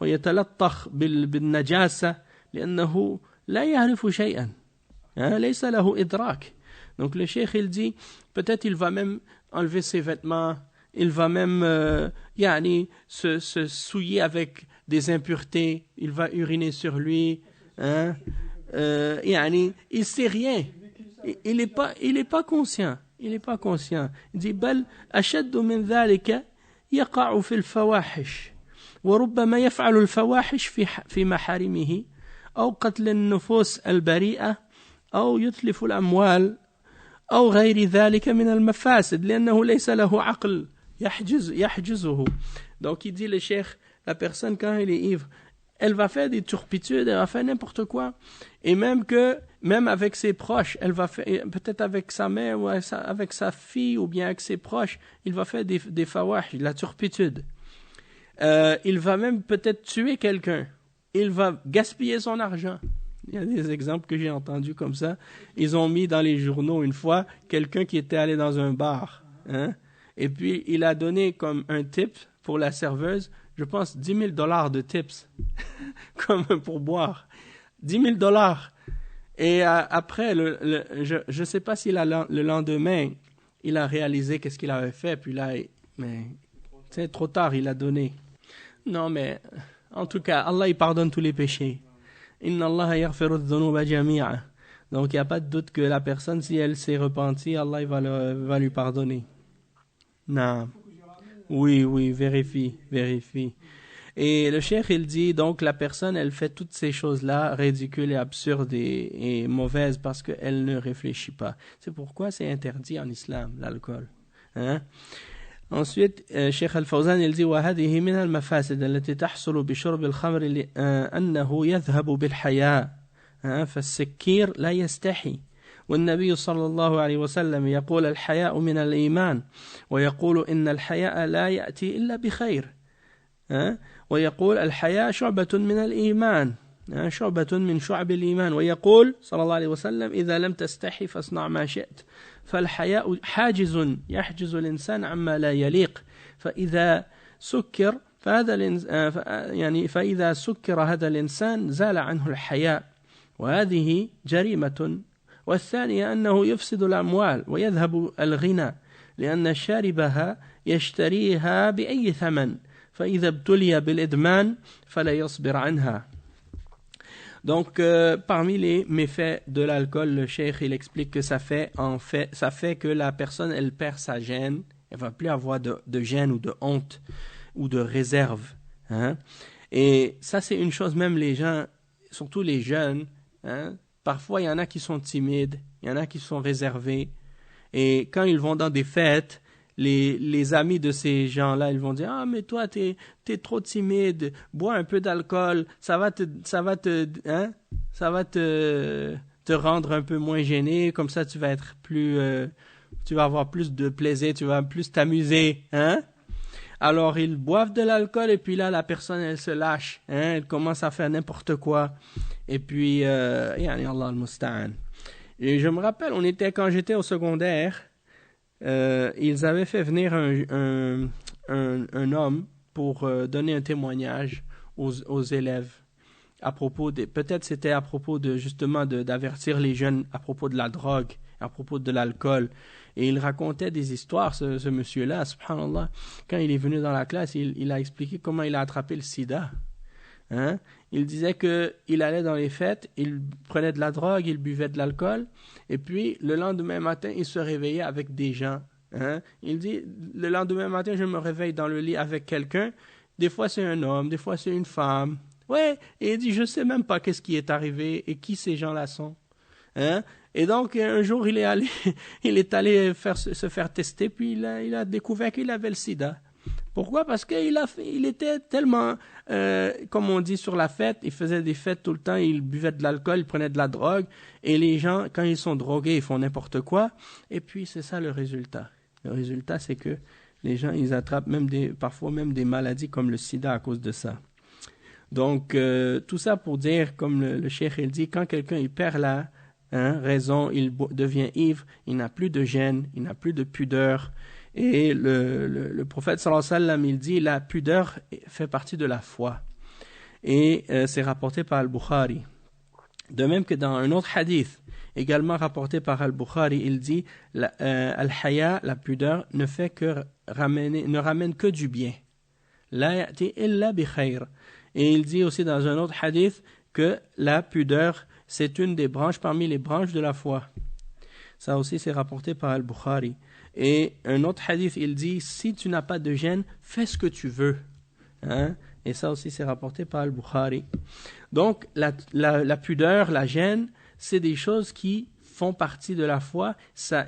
ويتلطخ بالنجاسة لأنه لا يعرف شيئا ليس له إدراك. Donc le cheikh il dit, peut-être il va même enlever ses vêtements, il va même yani, se souiller avec des impuretés, il va uriner sur lui, yani, il sait rien, il est pas conscient, il dit بل أشد من ذلك يقع في الفواحش وربما يفعل الفواحش في محارمه أو قتل النفوس البريئة أو يتلف الأموال أو غير ذلك من المفاسد لأنه ليس له عقل يحجزه. Donc il dit le cheikh, la personne quand elle est ivre, elle va faire des turpitudes, elle va faire n'importe quoi, et même avec ses proches, elle va faire, peut-être avec sa mère ou avec sa fille ou bien avec ses proches, il va faire des fawahish, la turpitude. Il va même peut-être tuer quelqu'un, il va gaspiller son argent. Il y a des exemples que j'ai entendus comme ça. Ils ont mis dans les journaux une fois quelqu'un qui était allé dans un bar. Et puis, il a donné comme un tip pour la serveuse, je pense, $10,000 de tips. Comme pour boire. $10,000. Et après, je ne sais pas si le lendemain, il a réalisé qu'est-ce qu'il avait fait. Puis là, mais c'est trop tard, il a donné. Non, mais en tout cas, Allah, il pardonne tous les péchés. Inna Allah yaghfiru dhunuba jami'a. Donc il n'y a pas de doute que la personne, si elle s'est repentie, Allah il va lui pardonner. Non. Oui, vérifie. Et le cheikh il dit donc la personne elle fait toutes ces choses-là ridicules et absurdes et mauvaises parce qu'elle ne réfléchit pas. C'est pourquoi c'est interdit en islam l'alcool. Ensuite, Cheikh Al-Fawzan il dit وهذه من المفاسد التي تحصل بشرب الخمر أنه يذهب بالحياء فالسكير لا يستحي والنبي صلى الله عليه وسلم يقول الحياء من الإيمان ويقول إن الحياء لا يأتي إلا بخير ويقول الحياء شعبة من الإيمان شعبة من شعب الإيمان ويقول صلى الله عليه وسلم إذا لم تستحي فاصنع ما شئت فالحياء حاجز يحجز الإنسان عما لا يليق فإذا سكر فإذا سكر هذا الإنسان زال عنه الحياء وهذه جريمة. والثانية أنه يفسد الأموال ويذهب الغنى لأن شاربها يشتريها بأي ثمن فإذا ابتلي بالإدمان فلا يصبر عنها. Donc, parmi les méfaits de l'alcool, le cheikh il explique que ça fait que la personne elle perd sa gêne, elle va plus avoir de gêne ou de honte ou de réserve. Et ça c'est une chose, même les gens, surtout les jeunes, parfois il y en a qui sont timides, il y en a qui sont réservés, et quand ils vont dans des fêtes, les amis de ces gens-là, ils vont dire « Ah, mais toi, t'es trop timide, bois un peu d'alcool, ça va te rendre un peu moins gêné, comme ça tu vas être plus, tu vas avoir plus de plaisir, tu vas plus t'amuser, Alors, ils boivent de l'alcool et puis là, la personne, elle se lâche, elle commence à faire n'importe quoi. Et puis, Allah al-Musta'an. Et je me rappelle, quand j'étais au secondaire, ils avaient fait venir un homme pour donner un témoignage aux élèves à propos peut-être c'était à propos de justement d'avertir les jeunes à propos de la drogue, à propos de l'alcool. Et il racontait des histoires, ce monsieur-là, subhanallah. Quand il est venu dans la classe, il a expliqué comment il a attrapé le sida. Hein? Il disait qu'il allait dans les fêtes, il prenait de la drogue, il buvait de l'alcool, et puis le lendemain matin, il se réveillait avec des gens. Hein? Il dit, le lendemain matin, je me réveille dans le lit avec quelqu'un. Des fois, c'est un homme, des fois, c'est une femme. Ouais, et il dit, je sais même pas qu'est-ce qui est arrivé et qui ces gens-là sont. Hein? Et donc, un jour, il est allé, il est allé se faire tester, puis il a découvert qu'il avait le sida. Pourquoi? Parce il était tellement, comme on dit sur la fête, il faisait des fêtes tout le temps, il buvait de l'alcool, il prenait de la drogue, et les gens, quand ils sont drogués, ils font n'importe quoi, et puis c'est ça le résultat. Le résultat, c'est que les gens, ils attrapent parfois même des maladies comme le sida à cause de ça. Donc, tout ça pour dire, comme le cheikh il dit, quand quelqu'un il perd la raison, il devient ivre, il n'a plus de gêne, il n'a plus de pudeur. Et le prophète sallallahu alayhi wa sallam, il dit, la pudeur fait partie de la foi. Et c'est rapporté par Al-Bukhari. De même que dans un autre hadith, également rapporté par Al-Bukhari, il dit, Al-Haya, la pudeur, ne ramène que du bien. La ya'ti illa bi khayr. Et il dit aussi dans un autre hadith que la pudeur, c'est une des branches parmi les branches de la foi. Ça aussi, c'est rapporté par Al-Bukhari. Et un autre hadith, il dit, si tu n'as pas de gêne, fais ce que tu veux. Hein? Et ça aussi, c'est rapporté par Al-Bukhari. Donc, la pudeur, la gêne, c'est des choses qui font partie de la foi,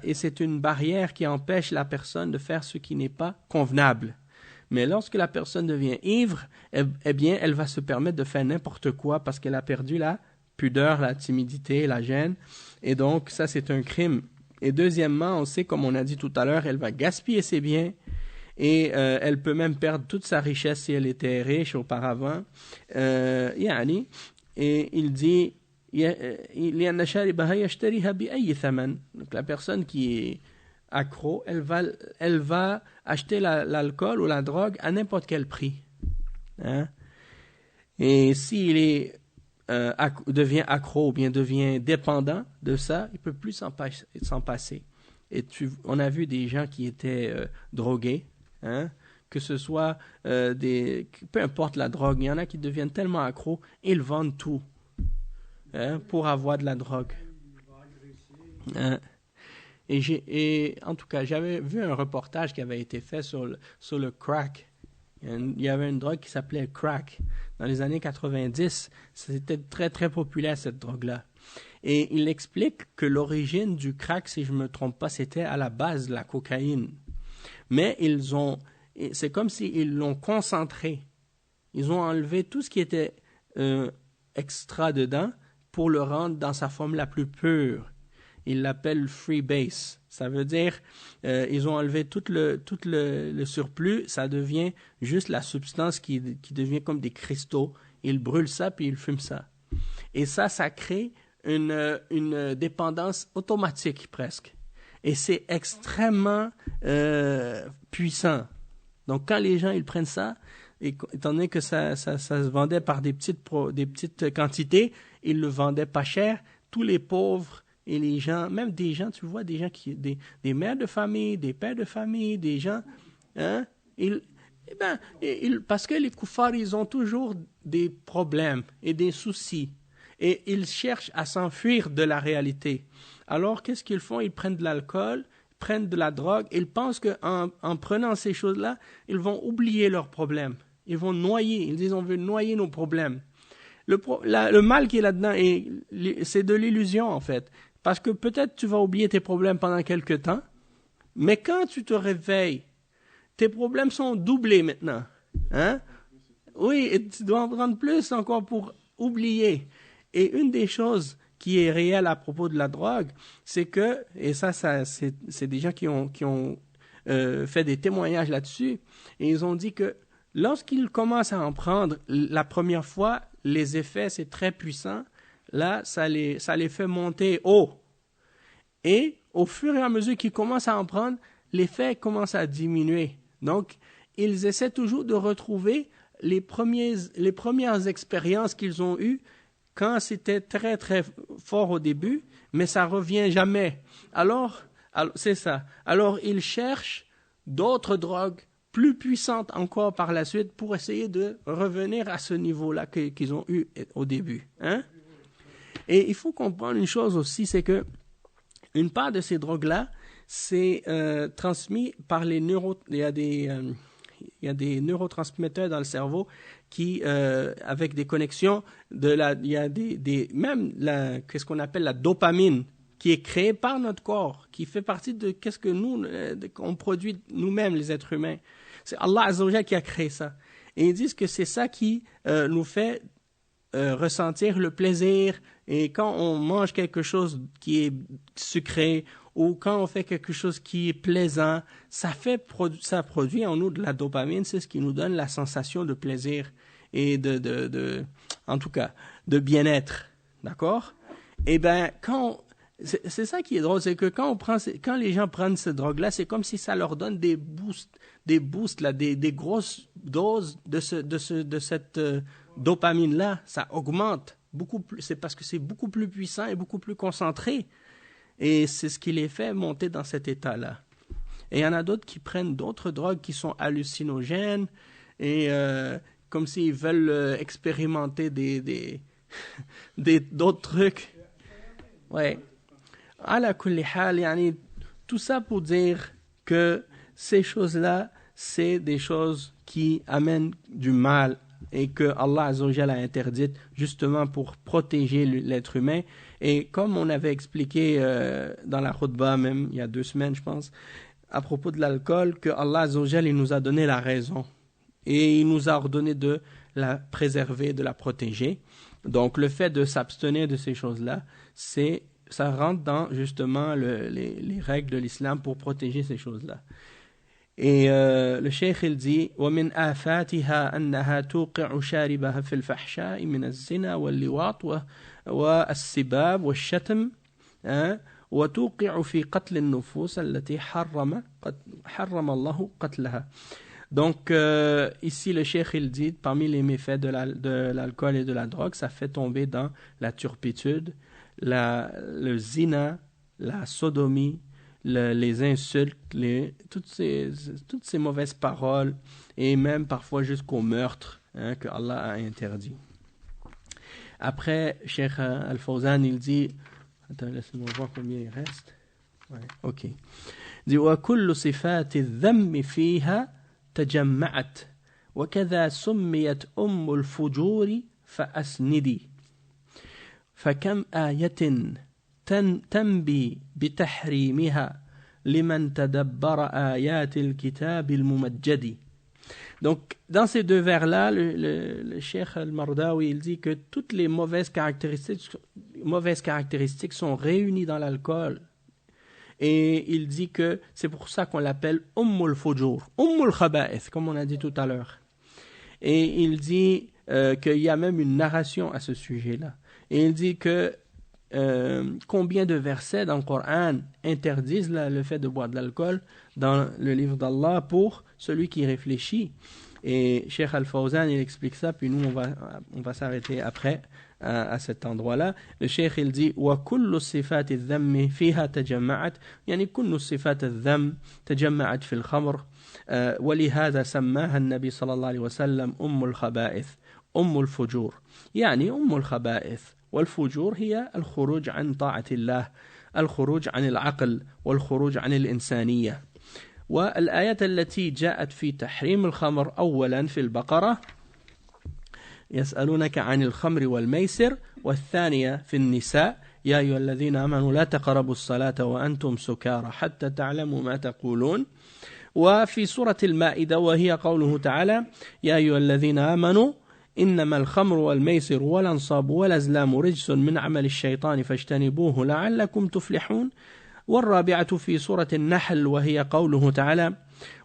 et c'est une barrière qui empêche la personne de faire ce qui n'est pas convenable. Mais lorsque la personne devient ivre, eh bien, elle va se permettre de faire n'importe quoi parce qu'elle a perdu la pudeur, la timidité, la gêne. Et donc, ça, c'est un crime. Et deuxièmement, on sait, comme on a dit tout à l'heure, elle va gaspiller ses biens et elle peut même perdre toute sa richesse si elle était riche auparavant. Et il dit, donc la personne qui est accro, elle va acheter l'alcool ou la drogue à n'importe quel prix. Hein? Et s'il devient accro ou bien devient dépendant de ça, il ne peut plus s'en passer. Et on a vu des gens qui étaient drogués, hein? Que ce soit peu importe la drogue, il y en a qui deviennent tellement accros, ils vendent tout, hein, pour avoir de la drogue. Hein? Et en tout cas, j'avais vu un reportage qui avait été fait sur le crack. Il y avait une drogue qui s'appelait crack. Dans les années 90, c'était très très populaire cette drogue-là. Et il explique que l'origine du crack, si je ne me trompe pas, c'était à la base de la cocaïne. Mais c'est comme s'ils l'ont concentré. Ils ont enlevé tout ce qui était extra dedans pour le rendre dans sa forme la plus pure. Ils l'appellent freebase. Ça veut dire, ils ont enlevé tout le surplus, ça devient juste la substance qui devient comme des cristaux. Ils brûlent ça, puis ils fument ça. Et ça crée une dépendance automatique presque. Et c'est extrêmement puissant. Donc quand les gens ils prennent ça, étant donné que ça se vendait par des petites quantités, ils le vendaient pas cher. Tous les pauvres et les gens, même des gens, tu vois, des gens des mères de famille, des pères de famille, des gens, hein, parce que les koufars, ils ont toujours des problèmes et des soucis. Et ils cherchent à s'enfuir de la réalité. Alors, qu'est-ce qu'ils font? Ils prennent de l'alcool, prennent de la drogue. Ils pensent qu'en prenant ces choses-là, ils vont oublier leurs problèmes. Ils vont noyer. Ils disent, on veut noyer nos problèmes. Le mal qui est là-dedans, c'est de l'illusion, en fait. Parce que peut-être tu vas oublier tes problèmes pendant quelque temps, mais quand tu te réveilles, tes problèmes sont doublés maintenant. Hein? Oui, et tu dois en prendre plus encore pour oublier. Et une des choses qui est réelle à propos de la drogue, c'est que, et ça c'est des gens qui ont fait des témoignages là-dessus, et ils ont dit que lorsqu'ils commencent à en prendre, la première fois, les effets, c'est très puissant. Là, ça les fait monter haut. Et au fur et à mesure qu'ils commencent à en prendre, l'effet commence à diminuer. Donc, ils essaient toujours de retrouver les premières expériences qu'ils ont eues quand c'était très très fort au début, mais ça revient jamais. Alors c'est ça. Alors, ils cherchent d'autres drogues plus puissantes encore par la suite pour essayer de revenir à ce niveau-là qu'ils ont eu au début. Hein? Et il faut comprendre une chose aussi, c'est que une part de ces drogues-là, c'est transmis par les il y a des neurotransmetteurs dans le cerveau qui, avec des connexions, il y a qu'est-ce qu'on appelle la dopamine, qui est créée par notre corps, qui fait partie de qu'est-ce que qu'on produit nous-mêmes, les êtres humains. C'est Allah Azza wa Jalla qui a créé ça. Et ils disent que c'est ça qui nous fait ressentir le plaisir. Et quand on mange quelque chose qui est sucré ou quand on fait quelque chose qui est plaisant, ça produit en nous de la dopamine. C'est ce qui nous donne la sensation de plaisir et en tout cas, de bien-être. D'accord? Eh bien, c'est ça qui est drôle, c'est que quand les gens prennent cette drogue-là, c'est comme si ça leur donne des boosts là, des grosses doses de cette dopamine-là. Ça augmente beaucoup plus. C'est parce que c'est beaucoup plus puissant et beaucoup plus concentré. Et c'est ce qui les fait monter dans cet état-là. Et il y en a d'autres qui prennent d'autres drogues qui sont hallucinogènes et comme s'ils veulent expérimenter d'autres trucs. Ouais. Ala kulli hal, yani, tout ça pour dire que ces choses-là, c'est des choses qui amènent du mal et que Allah Azza wa Jalla a interdites justement pour protéger l'être humain. Et comme on avait expliqué dans la khutbah même il y a 2 semaines, je pense, à propos de l'alcool, que Allah Azza wa Jalla, il nous a donné la raison et il nous a ordonné de la préserver, de la protéger. Donc le fait de s'abstenir de ces choses-là, ça rentre dans justement les règles de l'islam pour protéger ces choses-là. Et le cheikh il dit ومن آفاتها أنها توقع شاربها في الفحشاء من الزنا واللواط والسباب والشتم وتوقع في قتل النفوس التي حرم الله قتلها. Donc ici le cheikh il dit parmi les méfaits de l'alcool et de la drogue, ça fait tomber dans la turpitude, le zina, la sodomie, les insultes, toutes ces mauvaises paroles et même parfois jusqu'au meurtre que Allah a interdit. Après, Cheikh Al-Fawzan, il dit, attends, laissez-moi voir combien il reste. Ouais, ok. Il dit, وَكُلُّ صِفَاتِ الذَّمِّ فِيهَا تَجَمَّعَتْ وَكَذَا سُمِّيَتْ أُمُّ الْفُجُورِ فَأَسْنِدِي فكم آية تنبي بتحريمها لمن تدبر آيات الكتاب الممجد. Donc, dans ces 2 vers-là, le Cheikh Al-Mardawi, il dit que toutes les mauvaises caractéristiques sont réunies dans l'alcool. Et il dit que c'est pour ça qu'on l'appelle Ummul Fujur, Ummul Khaba'ith, comme on a dit tout à l'heure. Et il dit qu'il y a même une narration à ce sujet-là. Et il dit que combien de versets dans le Coran interdisent le fait de boire de l'alcool dans le livre d'Allah pour celui qui réfléchit. Et Cheikh Al-Fawzan, il explique ça, puis nous, on va s'arrêter après à cet endroit-là. Le Cheikh, il dit وَكُلُّ الصِّفَاتِ الذَّمِّ فِيهَا تَجَمَّعَتْ يعني كل الصفات الذم تجمعت في الخمر ولهذا سماها النبي صلى الله عليه وسلم أم الخبائث أم الفجور يعني أم الخبائث والفجور هي الخروج عن طاعة الله الخروج عن العقل والخروج عن الإنسانية. والآيات التي جاءت في تحريم الخمر أولا في البقرة يسألونك عن الخمر والميسر، والثانية في النساء يا أيها الذين آمنوا لا تقربوا الصلاة وأنتم سكارى حتى تعلموا ما تقولون. وفي سورة المائدة وهي قوله تعالى يا أيها الذين آمنوا إنما الخمر والميسر والأنصاب والأزلام رجس من عمل الشيطان فاجتنبوه لعلكم تفلحون. والرابعة في سورة النحل وهي قوله تعالى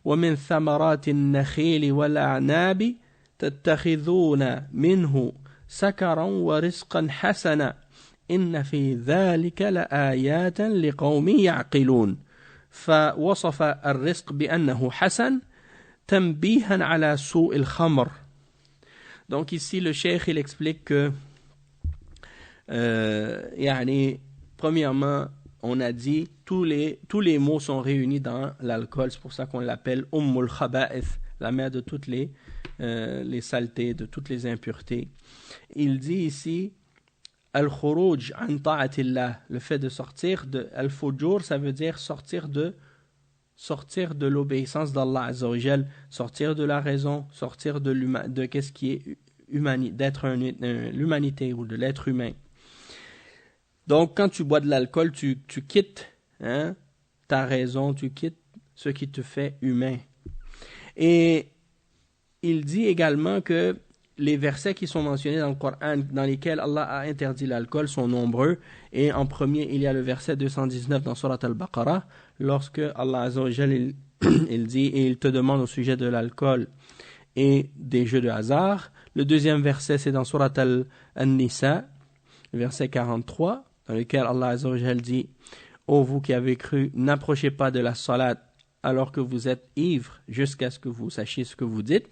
ومن ثمرات النخيل والأعناب تتخذون منه سكرا ورزقا حسنا إن في ذلك لآيات لقوم يعقلون. فوصف الرزق بأنه حسن تنبيها على سوء الخمر. Donc ici le cheikh il explique que premièrement on a dit tous les mots sont réunis dans l'alcool, c'est pour ça qu'on l'appelle Ummul Khaba'ith, la mère de toutes les saletés, de toutes les impuretés. Il dit ici Al-Khuruj an ta'atillah, le fait de sortir de Al-Fujur, ça veut dire sortir de l'obéissance d'Allah Azza wa Jal, sortir de la raison, sortir de qu'est-ce qui est l'humanité ou de l'être humain. Donc quand tu bois de l'alcool, tu quittes ta raison, tu quittes ce qui te fait humain. Et il dit également que les versets qui sont mentionnés dans le Coran, dans lesquels Allah a interdit l'alcool, sont nombreux. Et en premier, il y a le verset 219 dans Surat Al-Baqarah, lorsque Allah Azza wa Jal, il dit, et il te demande au sujet de l'alcool et des jeux de hasard. Le deuxième verset, c'est dans Surat Al-Nisa, verset 43, dans lequel Allah Azza wa Jal dit, ô vous qui avez cru, n'approchez pas de la salat alors que vous êtes ivres, jusqu'à ce que vous sachiez ce que vous dites.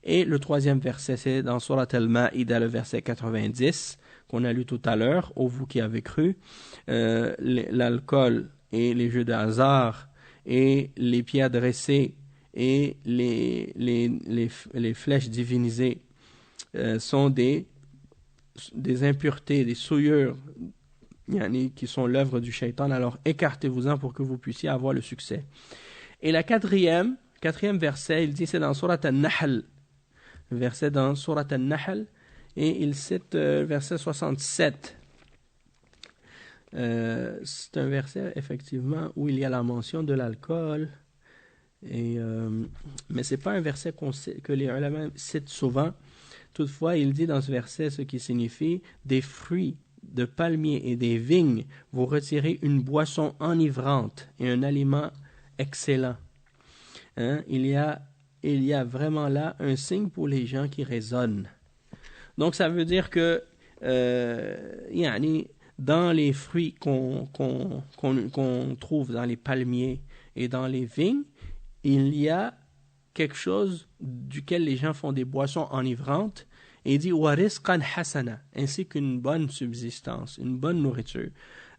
Et le troisième verset, c'est dans Surat Al-Ma'ida, le verset 90, qu'on a lu tout à l'heure, ô vous qui avez cru, l'alcool et les jeux de hasard et les pierres dressées et les flèches divinisées sont des impuretés, des souillures qui sont l'œuvre du shaitan, alors écartez-vous-en pour que vous puissiez avoir le succès. Et la quatrième verset, il dit, c'est dans Surat Al-Nahl, verset dans Surat Al-Nahl, et il cite verset 67. C'est un verset effectivement où il y a la mention de l'alcool, mais c'est pas un verset que les ulama citent souvent. Toutefois, il dit dans ce verset ce qui signifie des fruits de palmiers et des vignes, vous retirez une boisson enivrante et un aliment excellent. Il y a vraiment là un signe pour les gens qui raisonnent. Donc ça veut dire que dans les fruits qu'on trouve dans les palmiers et dans les vignes, il y a quelque chose duquel les gens font des boissons enivrantes, et il dit wa rizqan hasana, ainsi qu'une bonne subsistance, une bonne nourriture.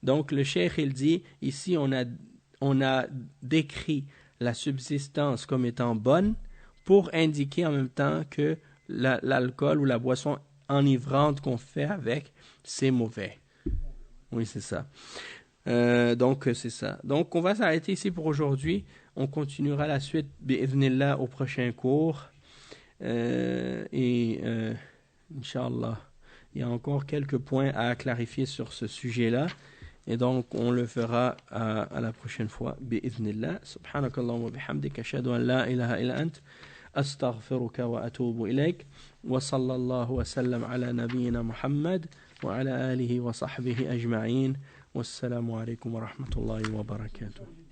Donc le cheikh il dit ici on a décrit la subsistance comme étant bonne pour indiquer en même temps que l'alcool ou la boisson enivrante qu'on fait avec, c'est mauvais. Oui, c'est ça. Donc, c'est ça. Donc, on va s'arrêter ici pour aujourd'hui. On continuera la suite, bi'idhnillah, au prochain cours. Inch'Allah, il y a encore quelques points à clarifier sur ce sujet-là. Et donc, on le fera à la prochaine fois, bi'idhnillah. Subhanakallahumma bihamdika, ashhadu an la ilaha illa ant, astaghfiruka wa atubu ilayk. Wa sallallahu wa sallam ala nabiyyina Muhammad wa ala alihi wa sahbihi ajma'in. Wassalamu alaikum wa rahmatullahi wa barakatuh.